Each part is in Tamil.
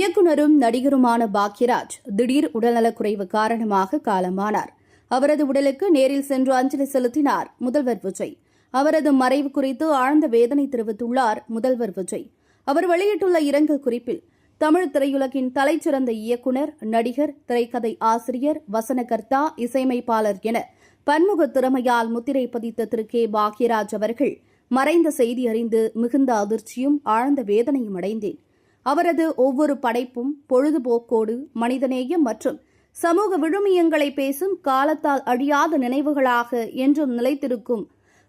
இயக்குனரும் நடிகருமான பாக்யராஜ் திடீர் உடல்நலக்குறைவு காரணமாக காலமானார். அவரது உடலுக்கு நேரில் சென்று அஞ்சலி செலுத்தினார் முதல்வர் விஜய். அவரது மறைவு குறித்து ஆழ்ந்த வேதனை தெரிவித்துள்ளார் முதல்வர் விஜய். அவர் வெளியிட்டுள்ள இரங்கல் குறிப்பில், தமிழ் திரையுலகின் தலைச்சிறந்த இயக்குனர், நடிகர், திரைக்கதை ஆசிரியர், வசனகர்த்தா, இசையமைப்பாளர் என பன்முக திறமையால் முத்திரை பதித்த திரு கே. பாக்யராஜ் அவர்கள் மறைந்த செய்தி அறிந்து மிகுந்த அதிர்ச்சியும் ஆழ்ந்த வேதனையும் அடைந்தேன். அவரது ஒவ்வொரு படைப்பும் பொழுதுபோக்கோடு மனிதநேயம் மற்றும் சமூக விழுமியங்களை பேசும் காலத்தால் அழியாத நினைவுகளாக என்றும் நிலைத்திருக்கும்.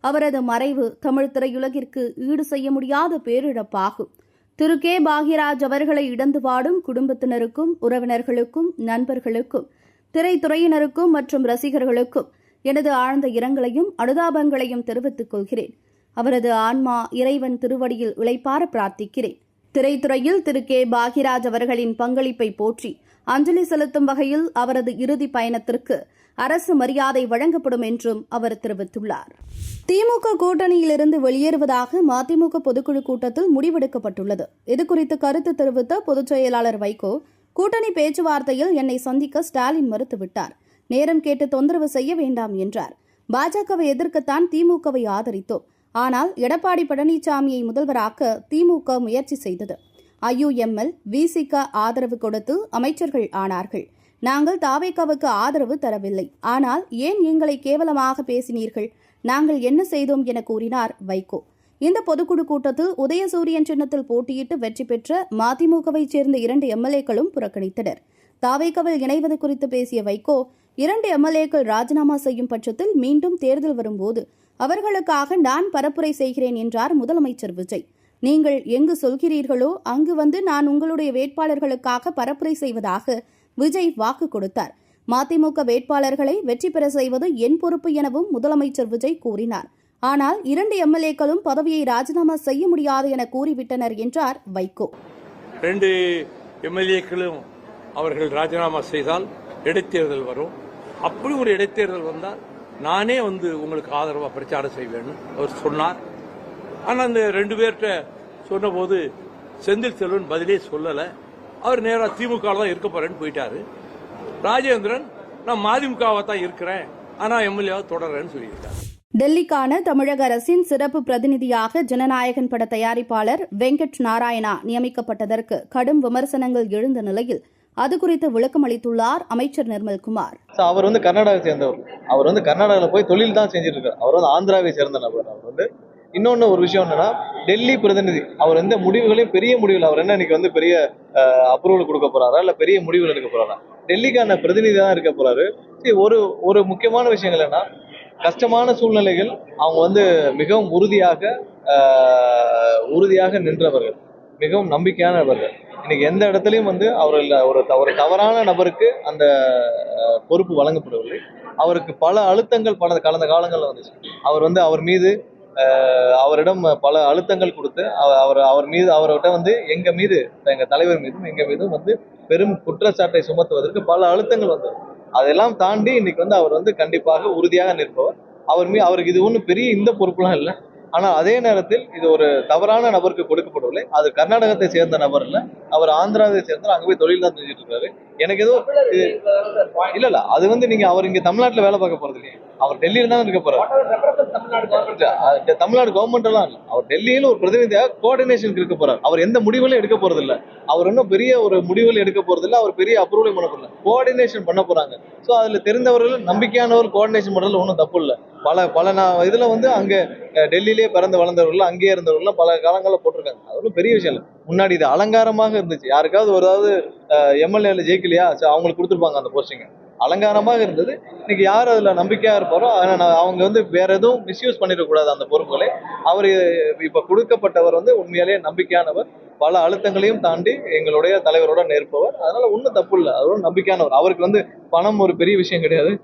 அவரது மறைவு தமிழ் திரையுலகிற்கு ஈடு செய்ய முடியாத பேரிழப்பாகும். திரு கே. பாக்யராஜ் அவர்களை இடந்து வாடும் குடும்பத்தினருக்கும், உறவினர்களுக்கும், நண்பர்களுக்கும், திரைத்துறையினருக்கும் மற்றும் ரசிகர்களுக்கும் எனது ஆழ்ந்த இரங்கலையும் அனுதாபங்களையும் தெரிவித்துக் கொள்கிறேன். அவரது ஆன்மா இறைவன் திருவடியில் இளைப்பார பிரார்த்திக்கிறேன். திரைத்துறையில் திரு கே. பாக்யராஜ் அவர்களின் பங்களிப்பை போற்றி அஞ்சலி செலுத்தும் வகையில் அவரது இறுதி பயணத்திற்கு அரசு மரியாதை வழங்கப்படும் என்றும் அவர் தெரிவித்துள்ளார். திமுக கூட்டணியிலிருந்து வெளியேறுவதாக மதிமுக பொதுக்குழு கூட்டத்தில் முடிவெடுக்கப்பட்டுள்ளது. இதுகுறித்து கருத்து தெரிவித்த பொதுச் செயலாளர் வைகோ, கூட்டணி பேச்சுவார்த்தையில் என்னை சந்திக்க ஸ்டாலின் மறுத்துவிட்டார். நேரம் கேட்டு தொந்தரவு செய்ய வேண்டாம் என்றார். பாஜகவை எதிர்க்கத்தான் திமுகவை ஆதரித்தோம். ஆனால் எடப்பாடி பழனிசாமியை முதல்வராக்க திமுக முயற்சி செய்தது. IUML, VCK ஆதரவு கொடுத்து அமைச்சர்கள் ஆனார்கள். நாங்கள் தாவேகாவுக்கு ஆதரவு தரவில்லை. ஆனால் ஏன் எங்களை கேவலமாக பேசினீர்கள்? நாங்கள் என்ன செய்தோம் என கூறினார் வைகோ. இந்த பொதுக்குழு கூட்டத்தில் உதயசூரியன் சின்னத்தில் போட்டியிட்டு வெற்றி பெற்ற மதிமுகவைச் சேர்ந்த 2 MLA-க்களும் புறக்கணித்தனர். தாவேகாவில் இணைவது குறித்து பேசிய வைகோ, 2 MLA-க்கள் ராஜினாமா செய்யும் பட்சத்தில் மீண்டும் தேர்தல் வரும்போது அவர்களுக்காக நான் பரப்புரை செய்கிறேன் என்றார் முதலமைச்சர் விஜய். நீங்கள் எங்கு சொல்கிறீர்களோ அங்கு வந்து நான் உங்களுடைய வேட்பாளர்களுக்காக பரப்புரை செய்வதாக விஜய் வாக்கு கொடுத்தார். மதிமுக வேட்பாளர்களை வெற்றி பெற செய்வது என் பொறுப்பு எனவும் முதலமைச்சர் விஜய் கூறினார். ஆனால் 2 MLA-க்களும் பதவியை ராஜினாமா செய்ய முடியாது என கூறிவிட்டனர் என்றார் வைகோ. 2 MLA-க்களும் அவர்கள் ராஜினாமா செய்தால் இடைத்தேர்தல் வரும். அப்படி ஒரு இடைத்தேர்தல் வந்தால் நானே உங்களுக்கு ஆதரவாக பிரச்சாரம் செய்வேன்னு அவர் சொன்னார். ஆனால் அந்த 2 பேர்கிட்ட சொன்னபோது செந்தில் செல்வன் பதிலே சொல்லலை. அவர் நேராக திமுகவில் தான் இருக்க போறேன்னு போயிட்டாரு. ராஜேந்திரன், நான் மதிமுகவை தான் இருக்கிறேன், ஆனால் MLA தொடர்றேன்னு சொல்லியிருக்காரு. டெல்லிக்கான தமிழக அரசின் சிறப்பு பிரதிநிதியாக ஜனநாயகன் பட தயாரிப்பாளர் வெங்கட் நாராயணா நியமிக்கப்பட்டதற்கு கடும் விமர்சனங்கள் எழுந்த நிலையில் அது குறித்து விளக்கம் அளித்துள்ளார் அமைச்சர் நிர்மல்குமார். அவர் கர்நாடகாவை சேர்ந்தவர். அவர் கர்நாடகாவில் போய் தொழில் தான் செஞ்சுட்டு இருக்கார். அவர் ஆந்திராவை சேர்ந்த நபர். அவர் இன்னொன்னு ஒரு விஷயம் என்னன்னா, டெல்லி பிரதிநிதி. அவர் எந்த முடிவுகளையும் பெரிய முடிவுகள் அவர் இன்னைக்கு பெரிய அப்ரூவல் கொடுக்க போறாரா இல்ல பெரிய முடிவுகள் எடுக்க போறாரா? டெல்லிக்கான பிரதிநிதி தான் இருக்க போறாரு. ஒரு முக்கியமான விஷயங்கள் என்னன்னா, கஷ்டமான சூழ்நிலைகள் அவங்க மிகவும் உறுதியாக நின்றவர்கள், மிகவும் நம்பிக்கையானவர்கள். இன்னைக்கு எந்த இடத்துலையும் ஒரு தவறான நபருக்கு அந்த பொறுப்பு வழங்கப்படவில்லை. அவருக்கு பல அழுத்தங்கள் கடந்த காலங்களில் வந்துச்சு. அவர் மீது அவரிடம் பல அழுத்தங்கள் கொடுத்து அவர்கிட்ட எங்க மீது, எங்க தலைவர் மீதும் எங்க மீதும் பெரும் குற்றச்சாட்டை சுமத்துவதற்கு பல அழுத்தங்கள் வந்தது. அதெல்லாம் தாண்டி இன்னைக்கு அவர் கண்டிப்பாக உறுதியாக நிற்பவர். அவருக்கு இது ஒன்றும் பெரிய இந்த பொறுப்புலாம் இல்லை. ஆனால் அதே நேரத்தில் இது ஒரு தவறான நபருக்கு கொடுக்கப்படவில்லை. அது கர்நாடகத்தை சேர்ந்த நபர் இல்ல, அவர் ஆந்திராவை சேர்ந்த, அங்க போய் தொழில் தான் செஞ்சுட்டு இருக்காரு. எனக்கு ஏதோ இல்ல அது நீங்க அவர் இங்க தமிழ்நாட்டுல வேலை பார்க்க போறது இல்லையா? அவர் டெல்லியில தான் இருக்க போறாரு. தமிழ்நாடு கவர்மெண்ட் எல்லாம் இல்ல, அவர் டெல்லியில ஒரு பிரதிநிதியாக கோஆர்டினேஷன் இருக்க போறாரு. அவர் எந்த முடிவுகளும் எடுக்க போறது இல்ல. அவர் இன்னும் பெரிய ஒரு முடிவுகள் எடுக்க போறது இல்ல. அவர் பெரிய அப்ரூவல் பண்ண போறல, கோஆர்டினேஷன் பண்ண போறாங்க. சோ அதுல தெரிந்தவர்கள், நம்பிக்கையானவர் கோஆர்டினேஷன் பண்றதுல ஒன்றும் தப்பு இல்லை. பல இதுல அங்க டெல்லியிலே பிறந்து வளர்ந்தவர்கள், அங்கேயே இருந்தவர்கள் பல காலங்களில் போட்டிருக்காங்க. அது ஒன்றும் பெரிய விஷயம் இல்லை. முன்னாடி இது அலங்காரமாக இருந்துச்சு. யாருக்காவது MLA ஜெயிக்கலையா, அவங்களுக்கு கொடுத்துருப்பாங்க அந்த போஸ்டிங். அலங்காரமாக இருந்தது. இன்னைக்கு யார் அதுல நம்பிக்கையா இருப்பாரோ அவங்க வேற எதுவும் மிஸ்யூஸ் பண்ணிடக்கூடாது அந்த பொறுப்புகளை. அவர் இப்ப கொடுக்கப்பட்டவர் உண்மையாலேயே நம்பிக்கையானவர். பல அழுத்தங்களையும் தாண்டி எங்களுடைய தலைவரோட நேர்ப்பவர். அதனால ஒன்றும் தப்பு இல்லை. அவரோட நம்பிக்கையானவர். அவருக்கு பணம் ஒரு பெரிய விஷயம் கிடையாது.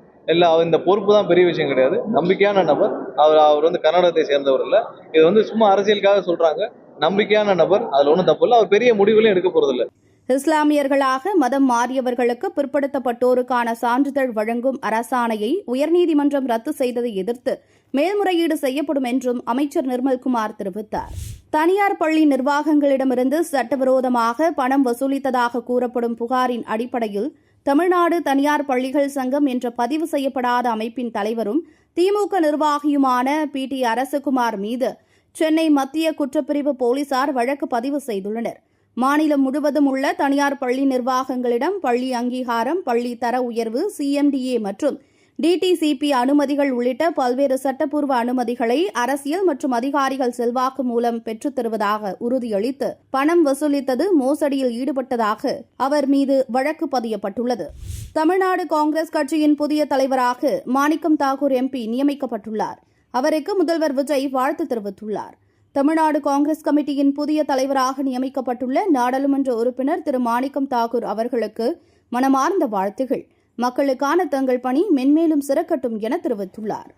இந்த பொறுப்பு தான் பெரிய விஷயம் கிடையாது. நம்பிக்கையான நபர். அவர் கர்நாடகத்தை சேர்ந்தவர் இல்ல. இது சும்மா அரசியலுக்காக சொல்றாங்க. நம்பிக்கையான நபர். அதுல ஒன்றும் தப்பு இல்லை. அவர் பெரிய முடிவுகளையும் எடுக்க போறதில்லை. இஸ்லாமியர்களாக மதம் மாறியவர்களுக்கு பிற்படுத்தப்பட்டோருக்கான சான்றிதழ் வழங்கும் அரசாணையை உயர்நீதிமன்றம் ரத்து செய்ததை எதிர்த்து மேல்முறையீடு செய்யப்படும் என்றும் அமைச்சர் நிர்மல்குமார் தெரிவித்தார். தனியார் பள்ளி நிர்வாகங்களிடமிருந்து சட்டவிரோதமாக பணம் வசூலித்ததாக கூறப்படும் புகாரின் அடிப்படையில் தமிழ்நாடு தனியார் பள்ளிகள் சங்கம் என்ற பதிவு செய்யப்படாத அமைப்பின் தலைவரும் திமுக நிர்வாகியுமான PT அரசகுமார் மீது சென்னை மத்திய குற்றப்பிரிவு போலீசார் வழக்கு பதிவு செய்துள்ளனர். மாநிலம் முழுவதும் உள்ள தனியார் பள்ளி நிர்வாகங்களிடம் பள்ளி அங்கீகாரம், பள்ளி தர உயர்வு, CMDA மற்றும் DTCP அனுமதிகள் உள்ளிட்ட பல்வேறு சட்டப்பூர்வ அனுமதிகளை அரசியல் மற்றும் அதிகாரிகள் செல்வாக்கு மூலம் பெற்றுத் தருவதாக உறுதியளித்து பணம் வசூலித்தது, மோசடியில் ஈடுபட்டதாக அவர் மீது வழக்கு பதியப்பட்டுள்ளது. தமிழ்நாடு காங்கிரஸ் கட்சியின் புதிய தலைவராக மாணிக்கம் தாக்கூர் MP நியமிக்கப்பட்டுள்ளார். அவருக்கு முதல்வர் விஜய் வாழ்த்து தெரிவித்துள்ளார். தமிழ்நாடு காங்கிரஸ் கமிட்டியின் புதிய தலைவராக நியமிக்கப்பட்டுள்ள நாடாளுமன்ற உறுப்பினர் திரு மாணிக்கம் தாக்கூர் அவர்களுக்கு மனமார்ந்த வாழ்த்துகள். மக்களுக்கான தங்கள் பணி மென்மேலும் சிறக்கட்டும் என தெரிவித்துள்ளார்.